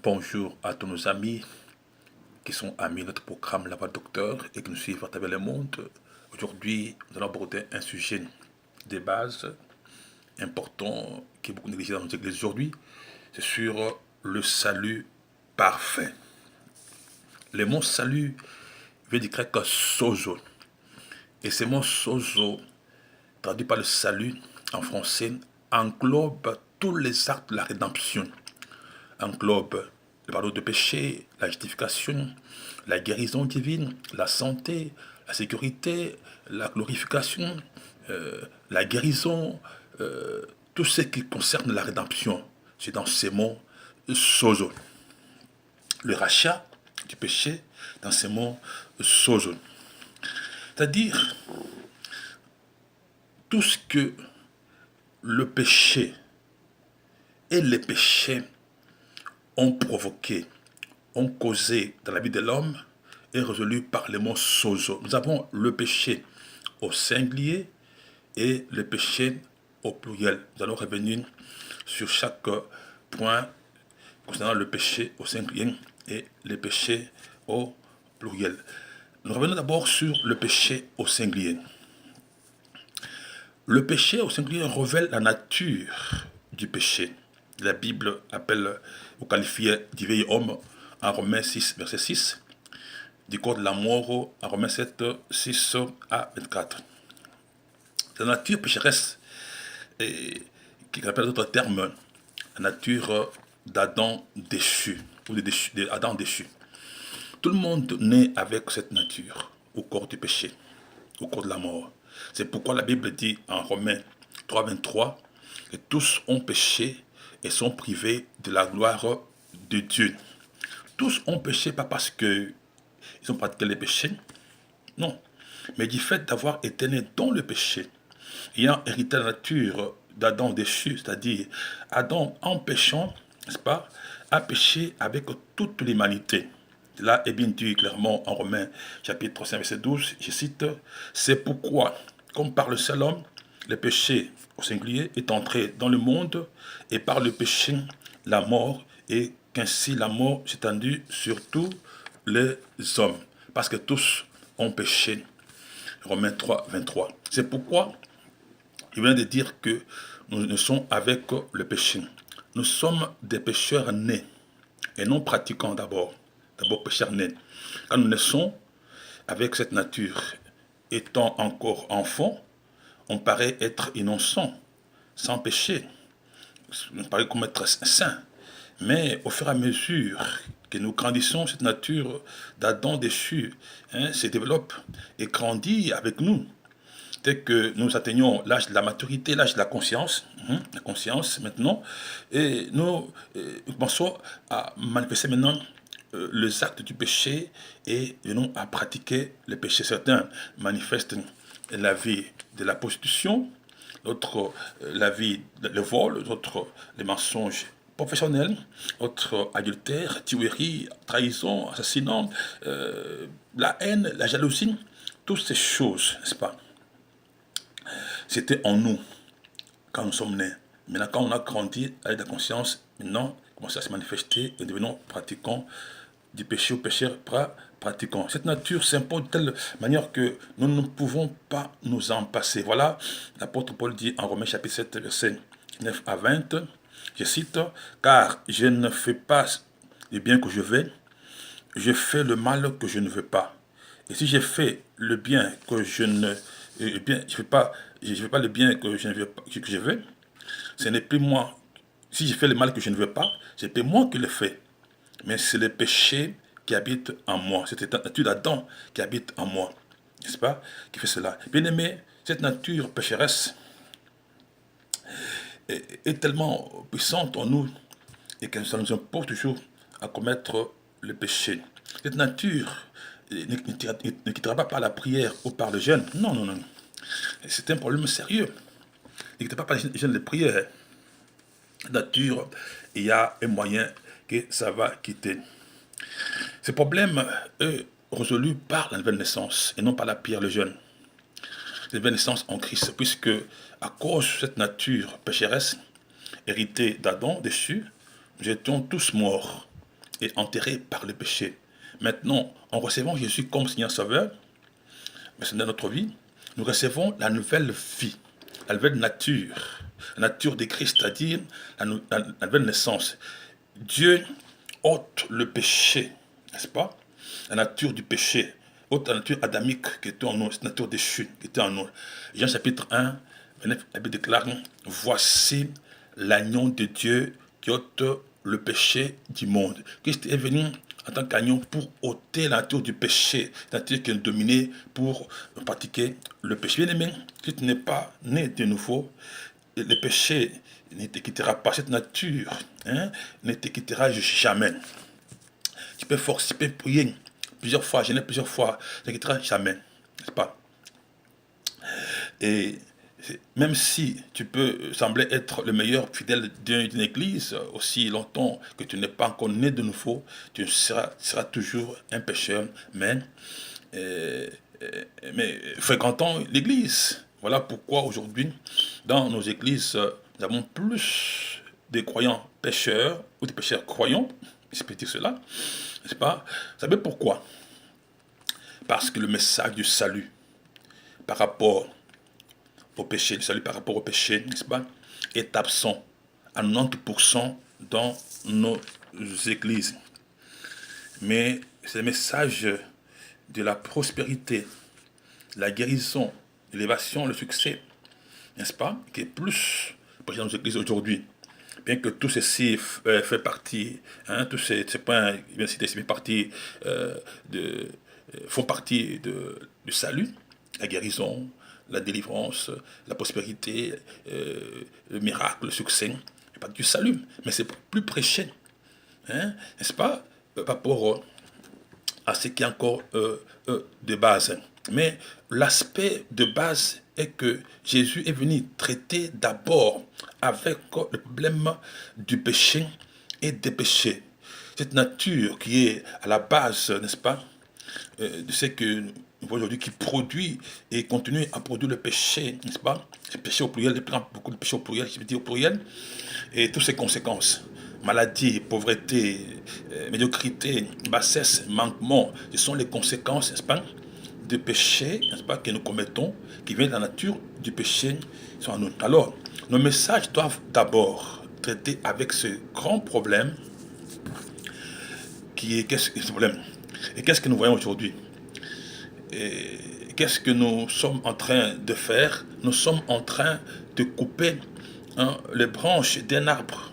Bonjour à tous nos amis qui sont amis de notre programme La Voix du Docteur et qui nous suivent à travers le monde. Aujourd'hui, nous allons aborder un sujet de base important qui est beaucoup négligé dans notre église aujourd'hui. C'est sur le salut parfait. Le mot salut vient du grec sozo. Et ce mot sozo, traduit par le salut en français, englobe tous les actes de la rédemption. Englobe le pardon de péché, la justification, la guérison divine, la santé, la sécurité, la glorification, la guérison, tout ce qui concerne la rédemption. C'est dans ces mots sozo. Le rachat du péché, dans ces mots sozo. C'est-à-dire, tout ce que le péché et les péchés ont provoqué, ont causé dans la vie de l'homme est résolu par le mot sozo. Nous avons le péché au singulier et le péché au pluriel. Nous allons revenir sur chaque point concernant le péché au singulier et le péché au pluriel. Nous revenons d'abord sur le péché au singulier. Le péché au singulier révèle la nature du péché. La Bible appelle ou qualifie du vieil homme en Romains 6, verset 6, du corps de la mort en Romains 7, 6 à 24. La nature pécheresse, qui appelle d'autres termes la nature d'Adam déchu, ou d'Adam déchu. Tout le monde naît avec cette nature, au corps du péché, au corps de la mort. C'est pourquoi la Bible dit en Romains 3, 23, que tous ont péché et sont privés de la gloire de Dieu. Tous ont péché, pas parce qu'ils ont pratiqué les péchés, non, mais du fait d'avoir été nés dans le péché, ayant hérité la nature d'Adam déchu, c'est-à-dire Adam en péchant, n'est-ce pas, a péché avec toute l'humanité. Là est bien dit clairement en Romains chapitre 5 verset 12, je cite, c'est pourquoi, comme par le seul homme, le péché au singulier est entré dans le monde et par le péché la mort et qu'ainsi la mort s'est étendue sur tous les hommes parce que tous ont péché. Romains 3, 23. C'est pourquoi il vient de dire que nous naissons avec le péché. Nous sommes des pécheurs nés et non pratiquants d'abord. D'abord pécheurs nés. Quand nous naissons avec cette nature, étant encore enfants, on paraît être innocent, sans péché. On paraît comme être saint. Mais au fur et à mesure que nous grandissons, cette nature d'Adam déchu se développe et grandit avec nous. Dès que nous atteignons l'âge de la maturité, l'âge de la conscience maintenant, et nous commençons à manifester maintenant les actes du péché et venons à pratiquer le péché. Certains manifestent la vie de la prostitution, d'autres la vie, le vol, d'autres les mensonges professionnels, d'autres adultère, tuerie, trahison, assassinat, la haine, la jalousie, toutes ces choses, n'est-ce pas? C'était en nous quand nous sommes nés. Maintenant, quand on a grandi avec la conscience, maintenant, commence à se manifester et devenons pratiquants du péché au pécheur pratiquants. Cette nature s'impose de telle manière que nous ne pouvons pas nous en passer. Voilà, l'apôtre Paul dit en Romains chapitre 7, versets 9 à 20, je cite, « Car je ne fais pas le bien que je veux, je fais le mal que je ne veux pas. Et si je fais le bien que je ne... je ne fais pas le bien que je ne veux pas, que je veux, ce n'est plus moi. Si je fais le mal que je ne veux pas, c'est pas moi qui le fais. Mais c'est le péché qui habite en moi. C'est cette nature d'Adam qui habite en moi. N'est-ce pas? Qui fait cela. Bien aimé, cette nature pécheresse est tellement puissante en nous et que ça nous impose toujours à commettre le péché. Cette nature ne quittera pas par la prière ou par le jeûne. Non, non, non. C'est un problème sérieux. Ne quittera pas par le jeûne de prière. Nature, il y a un moyen que ça va quitter. Ce problème est résolu par la nouvelle naissance et non par la prière, le jeûne. La nouvelle naissance en Christ, puisque à cause de cette nature pécheresse, héritée d'Adam déchu, nous étions tous morts. et enterrés par le péché. Maintenant, en recevant Jésus comme Seigneur Sauveur, mais c'est dans notre vie, nous recevons la nouvelle vie, la nouvelle nature, la nature de Christ, c'est-à-dire la nouvelle naissance. Dieu ôte le péché, n'est-ce pas? La nature du péché, ôte la nature adamique qui était en nous, cette nature déchue qui était en nous. Jean chapitre 1, la Bible déclare, voici l'agneau de Dieu qui ôte le péché du monde. Christ est venu en tant qu'agneau pour ôter la nature du péché, la nature qui est dominée pour pratiquer le péché. Bien aimé, si tu n'es pas né de nouveau, le péché ne te quittera pas, cette nature ne te quittera jamais. Tu peux forcer, tu peux prier plusieurs fois, jeûner plusieurs fois, ça ne quittera jamais, n'est-ce pas? Et même si tu peux sembler être le meilleur fidèle d'une église, aussi longtemps que tu n'es pas encore né de nouveau, tu seras toujours un pécheur, mais fréquentons l'église. Voilà pourquoi aujourd'hui, dans nos églises, nous avons plus de croyants pécheurs ou de pécheurs croyants, si je peux dire cela, n'est-ce pas? Vous savez pourquoi? Parce que le message du salut par rapport au péché, le salut par rapport au péché, n'est-ce pas, est absent à 90% dans nos églises. Mais c'est le message de la prospérité, la guérison, l'élévation, le succès, n'est-ce pas, qui est plus présent dans nos églises aujourd'hui. Bien que tout ceci fait partie, tous ces points bien cités, font partie du salut, la guérison, la délivrance, la prospérité, le miracle, le succès, c'est pas du salut, mais c'est plus prêché, n'est-ce pas, par rapport à ce qui est encore de base. Mais l'aspect de base est que Jésus est venu traiter d'abord avec le problème du péché et des péchés. Cette nature qui est à la base, n'est-ce pas, de ce que nous voyons aujourd'hui, qui produit et continue à produire le péché, n'est-ce pas? Le péché au pluriel, beaucoup de péché au pluriel, je veux dire au pluriel, et toutes ses conséquences. Maladie, pauvreté, médiocrité, bassesse, manquement, ce sont les conséquences, n'est-ce pas, de péché, n'est-ce pas, que nous commettons, qui viennent de la nature du péché sont en nous. Alors, nos messages doivent d'abord traiter avec ce grand problème qui est qu'est-ce que ce problème? Et qu'est-ce que nous voyons aujourd'hui? Et qu'est-ce que nous sommes en train de faire? Nous sommes en train de couper les branches d'un arbre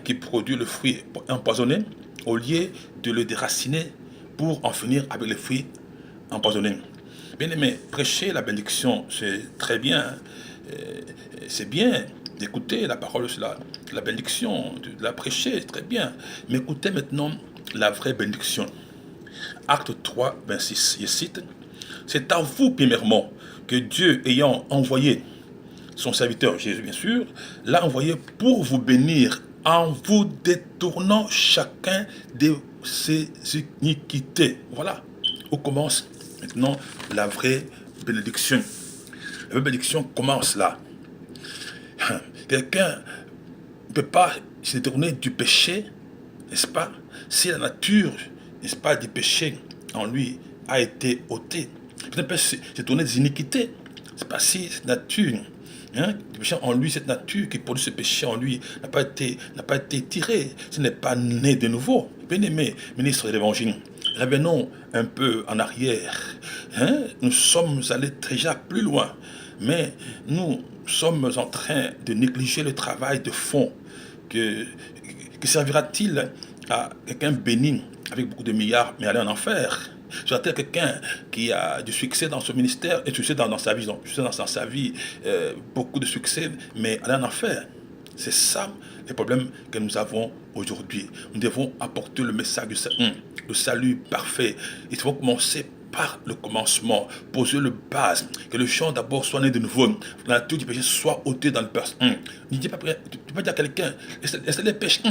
qui produit le fruit empoisonné au lieu de le déraciner pour en finir avec les fruits empoisonnés. Bien aimé, prêcher la bénédiction, c'est très bien. C'est bien d'écouter la parole, la bénédiction, de la prêcher, c'est très bien. Mais écoutez maintenant la vraie bénédiction. Acte 3, 26, je cite, « C'est à vous, premièrement, que Dieu, ayant envoyé son serviteur Jésus, bien sûr, l'a envoyé pour vous bénir en vous détournant chacun de ses iniquités. » Voilà où commence maintenant la vraie bénédiction. La vraie bénédiction commence là. Quelqu'un ne peut pas se détourner du péché, n'est-ce pas, si la nature, n'est-ce pas, du péché en lui a été ôtée. Personne ne peut se détourner des iniquités. C'est pas si cette nature, du péché en lui, cette nature qui produit ce péché en lui n'a pas été tirée. Ce n'est pas né de nouveau. Bien-aimé ministre de l'Évangile, revenons un peu en arrière. Nous sommes allés déjà plus loin, mais nous sommes en train de négliger le travail de fond. Que servira-t-il à quelqu'un béni avec beaucoup de milliards, mais aller en enfer? Sera-t-il quelqu'un qui a du succès dans son ministère et du succès dans sa vie, beaucoup de succès, mais aller en enfer? C'est ça le problème que nous avons aujourd'hui. Nous devons apporter le message du salut parfait. Il faut commencer par le commencement, poser le base, que le champ d'abord soit né de nouveau, la nature du péché soit ôtée dans le personne. Ne dis pas, tu peux pas dire à quelqu'un, laisse les péchés.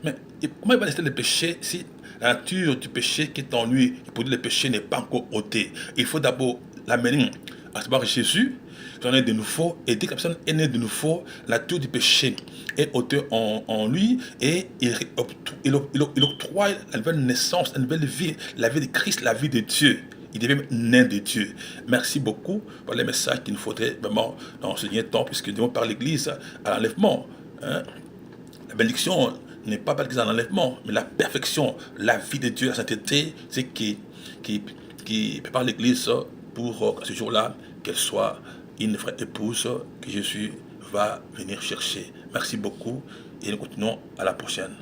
Mais comment il va laisser les péchés si la nature du péché qui est en lui, qui produit le péché, n'est pas encore ôtée? Il faut d'abord l'amener à savoir Jésus, qu'on est de nouveau, et dès que la personne est née de nouveau, la nature du péché est ôtée en lui, et il octroie la nouvelle naissance, la nouvelle vie, la vie de Christ, la vie de Dieu. Il devient nain de Dieu. Merci beaucoup pour les messages qu'il nous faudrait vraiment dans ce dernier temps, puisque nous devons par l'Église à l'enlèvement. Hein. La bénédiction n'est pas l'église à l'enlèvement, mais la perfection, la vie de Dieu, la sainteté, c'est qui prépare l'Église pour ce jour-là, qu'elle soit une vraie épouse que Jésus va venir chercher. Merci beaucoup et nous continuons à la prochaine.